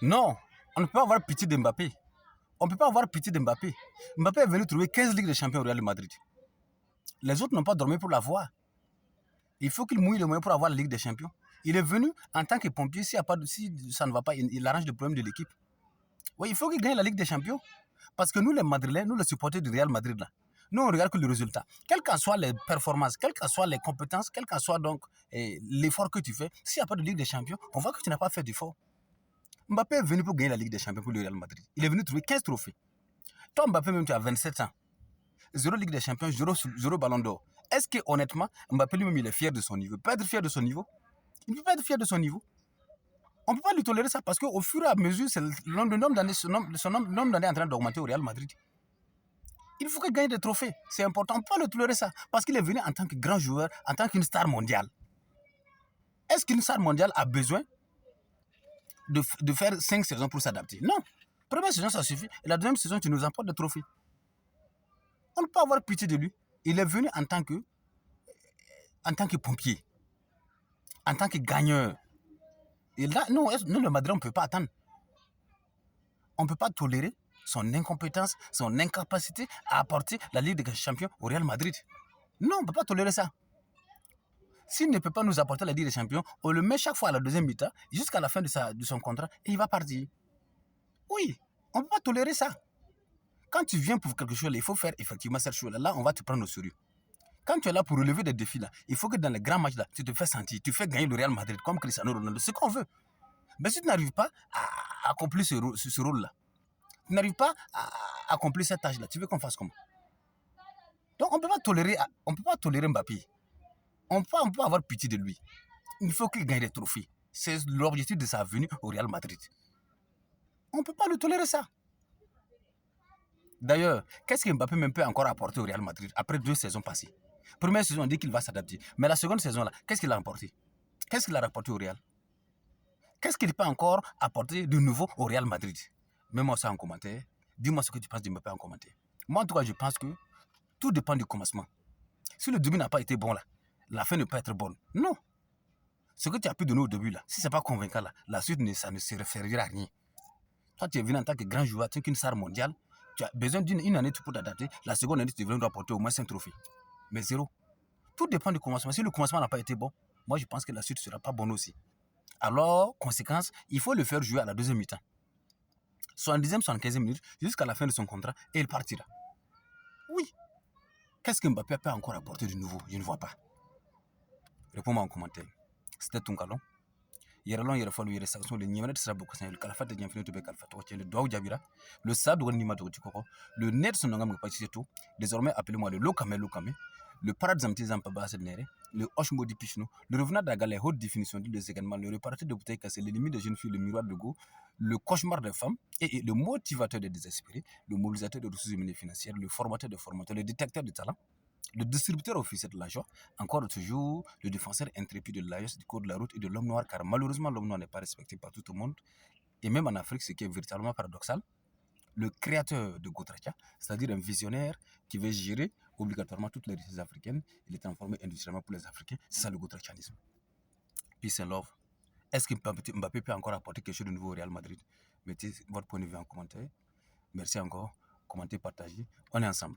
Non, on ne peut pas avoir pitié de Mbappé. On ne peut pas avoir pitié de Mbappé. Mbappé est venu trouver 15 Ligues des Champions au Real Madrid. Les autres n'ont pas dormi pour l'avoir. Il faut qu'il mouille le moyen pour avoir la Ligue des Champions. Il est venu en tant que pompier. Si ça ne va pas, il arrange le problème de l'équipe. Oui, il faut qu'il gagne la Ligue des Champions. Parce que nous, les Madrilènes, nous, les supporters du Real Madrid, là, nous, on regarde que le résultat. Quelles qu'en soient les performances, quelles qu'en soient les compétences, quel qu'en soit donc l'effort que tu fais, s'il n'y a pas de Ligue des Champions, on voit que tu n'as pas fait d'effort. Mbappé est venu pour gagner la Ligue des Champions pour le Real Madrid. Il est venu trouver 15 trophées. Toi, Mbappé, même tu as 27 ans. 0 Ligue des Champions, 0 Ballon d'Or. Est-ce que, honnêtement, Mbappé lui-même, il est fier de son niveau? Il peut pas être fier de son niveau. Il ne peut pas être fier de son niveau. On ne peut pas lui tolérer ça parce qu'au fur et à mesure, le nombre d'années est en train d'augmenter au Real Madrid. Il faut qu'il gagne des trophées. C'est important. On ne peut pas le tolérer ça parce qu'il est venu en tant que grand joueur, en tant qu'une star mondiale. Est-ce qu'une star mondiale a besoin de faire 5 saisons pour s'adapter? Non. Première saison, ça suffit. Et la deuxième saison, tu nous apportes des trophées. On ne peut pas avoir pitié de lui. Il est venu en tant que pompier, en tant que gagneur. Et là, nous, le Madrid, on ne peut pas attendre. On ne peut pas tolérer son incompétence, son incapacité à apporter la Ligue des Champions au Real Madrid. Non, on ne peut pas tolérer ça. S'il ne peut pas nous apporter la Ligue des Champions, on le met chaque fois à la deuxième mi-temps, jusqu'à la fin de son contrat, et il va partir. Oui, on ne peut pas tolérer ça. Quand tu viens pour quelque chose, il faut faire effectivement cette chose-là. Là, on va te prendre au sérieux. Quand tu es là pour relever des défis, là, il faut que dans les grands matchs, là, tu te fais sentir, tu fais gagner le Real Madrid comme Cristiano Ronaldo, ce qu'on veut. Mais si tu n'arrives pas à accomplir ce rôle-là, tu n'arrives pas à accomplir cette tâche-là, tu veux qu'on fasse comment? Donc on ne peut pas tolérer Mbappé. On peut avoir pitié de lui. Il faut qu'il gagne des trophées. C'est l'objectif de sa venue au Real Madrid. On ne peut pas le tolérer ça. D'ailleurs, qu'est-ce que Mbappé même peut encore apporter au Real Madrid après 2 saisons passées? Première saison, on dit qu'il va s'adapter. Mais la seconde saison-là, qu'est-ce qu'il a apporté? Qu'est-ce qu'il a rapporté au Real? Qu'est-ce qu'il peut encore apporter de nouveau au Real Madrid? Mets-moi ça en commentaire. Dis-moi ce que tu penses de Mbappé en commentaire. Moi, en tout cas, je pense que tout dépend du commencement. Si le début n'a pas été bon, là, la fin ne peut être bonne. Non. Ce que tu as pu donner au début, là, si ce n'est pas convaincant, là, la suite, ça ne se référera à rien. Toi, tu es venu en tant que grand joueur, tu es qu'une star mondiale. Tu as besoin d'une année pour t'adapter. La seconde année, tu devrais rapporter au moins 5 trophées. Mais 0. Tout dépend du commencement. Si le commencement n'a pas été bon, moi, je pense que la suite ne sera pas bonne aussi. Alors, conséquence, il faut le faire jouer à la deuxième mi-temps. 70e, 75e minute, jusqu'à la fin de son contrat, et il partira. Oui. Qu'est-ce que Mbappé peut encore apporter de nouveau? Je ne vois pas. Réponds-moi en commentaire. C'était ton calon. Yeralon yerafalo yeresaction le nyamana tsara boko san le kalafata nyamfino to be kalfata o le doaw jabira le sad woni ma to tikoko le net son ngam ngapati tout. Désormais appelez-moi le lokame le paradzamti zampa base nere le oshmo di pichno le revenant de la haute définition des également le répartiteur de bouteilles cassées les limites de jeunes filles le miroir de go le cauchemar des femmes et le motivateur des désespérés le mobilisateur de ressources humaines et financières le formateur de formateurs le détecteur de talent le distributeur officiel de la joie, encore toujours le défenseur intrépide de l'AIOS, du code de la route et de l'homme noir, car malheureusement l'homme noir n'est pas respecté par tout le monde, et même en Afrique, ce qui est véritablement paradoxal, le créateur de Gotracha, c'est-à-dire un visionnaire qui veut gérer obligatoirement toutes les richesses africaines et les transformer industriellement pour les Africains, c'est ça le Gotrachanisme. Peace and love. Est-ce que Mbappé peut encore apporter quelque chose de nouveau au Real Madrid? Mettez votre point de vue en commentaire. Merci encore. Commentez, partagez. On est ensemble.